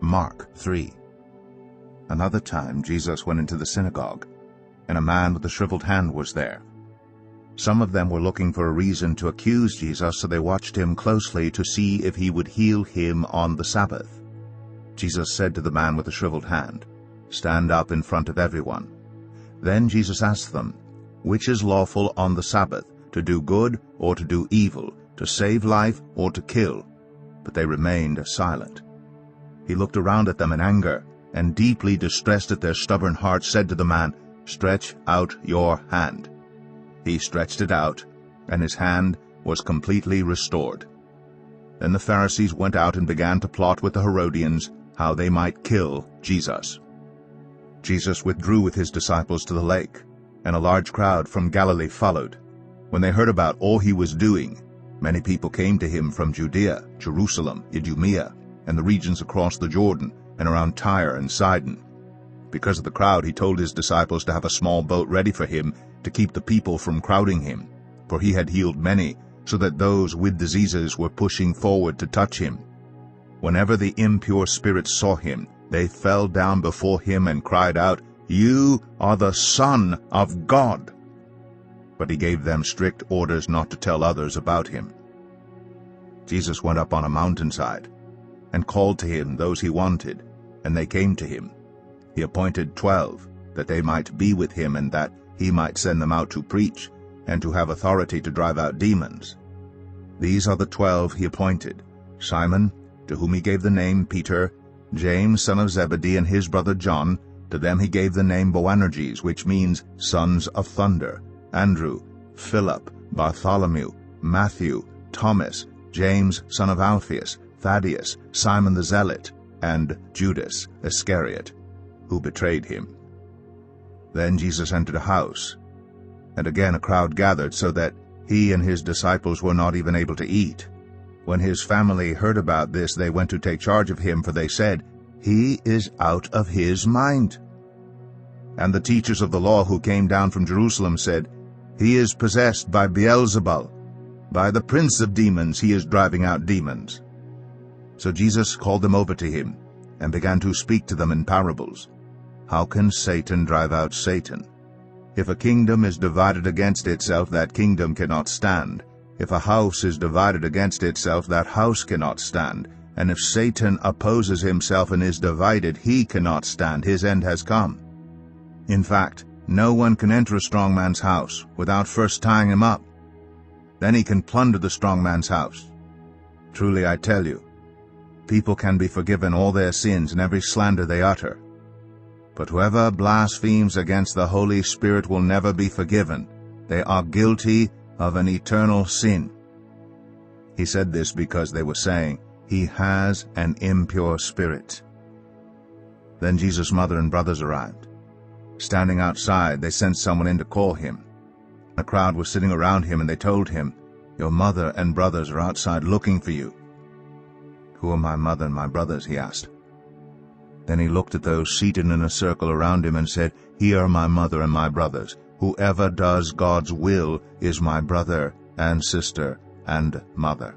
Mark 3. Another time Jesus went into the synagogue, and a man with a shriveled hand was there. Some of them were looking for a reason to accuse Jesus, so they watched him closely to see if he would heal him on the Sabbath. Jesus said to the man with the shriveled hand, "Stand up in front of everyone." Then Jesus asked them, "Which is lawful on the Sabbath, to do good or to do evil, to save life or to kill?" But they remained silent. He looked around at them in anger, and deeply distressed at their stubborn hearts, said to the man, "Stretch out your hand." He stretched it out, and his hand was completely restored. Then the Pharisees went out and began to plot with the Herodians how they might kill Jesus. Jesus withdrew with his disciples to the lake, and a large crowd from Galilee followed. When they heard about all he was doing, many people came to him from Judea, Jerusalem, Idumea, and the regions across the Jordan, and around Tyre and Sidon. Because of the crowd, he told his disciples to have a small boat ready for him to keep the people from crowding him, for he had healed many, so that those with diseases were pushing forward to touch him. Whenever the impure spirits saw him, they fell down before him and cried out, "You are the Son of God." But he gave them strict orders not to tell others about him. Jesus went up on a mountainside and called to him those he wanted, and they came to him. He appointed 12, that they might be with him and that he might send them out to preach and to have authority to drive out demons. These are the 12 he appointed: Simon, to whom he gave the name Peter, James son of Zebedee and his brother John, to them he gave the name Boanerges, which means sons of thunder, Andrew, Philip, Bartholomew, Matthew, Thomas, James son of Alphaeus, Thaddeus, Simon the Zealot, and Judas Iscariot, who betrayed him. Then Jesus entered a house, and again a crowd gathered, so that he and his disciples were not even able to eat. When his family heard about this, they went to take charge of him, for they said, "He is out of his mind." And the teachers of the law who came down from Jerusalem said, "He is possessed by Beelzebul. By the prince of demons he is driving out demons." So Jesus called them over to him, and began to speak to them in parables. "How can Satan drive out Satan? If a kingdom is divided against itself, that kingdom cannot stand. If a house is divided against itself, that house cannot stand. And if Satan opposes himself and is divided, he cannot stand. His end has come. In fact, no one can enter a strong man's house without first tying him up. Then he can plunder the strong man's house. Truly I tell you, people can be forgiven all their sins and every slander they utter. But whoever blasphemes against the Holy Spirit will never be forgiven. They are guilty of an eternal sin." He said this because they were saying, "He has an impure spirit." Then Jesus' mother and brothers arrived. Standing outside, they sent someone in to call him. A crowd was sitting around him, and they told him, "Your mother and brothers are outside looking for you." "Who are my mother and my brothers?" he asked. Then he looked at those seated in a circle around him and said, "Here are my mother and my brothers. Whoever does God's will is my brother and sister and mother."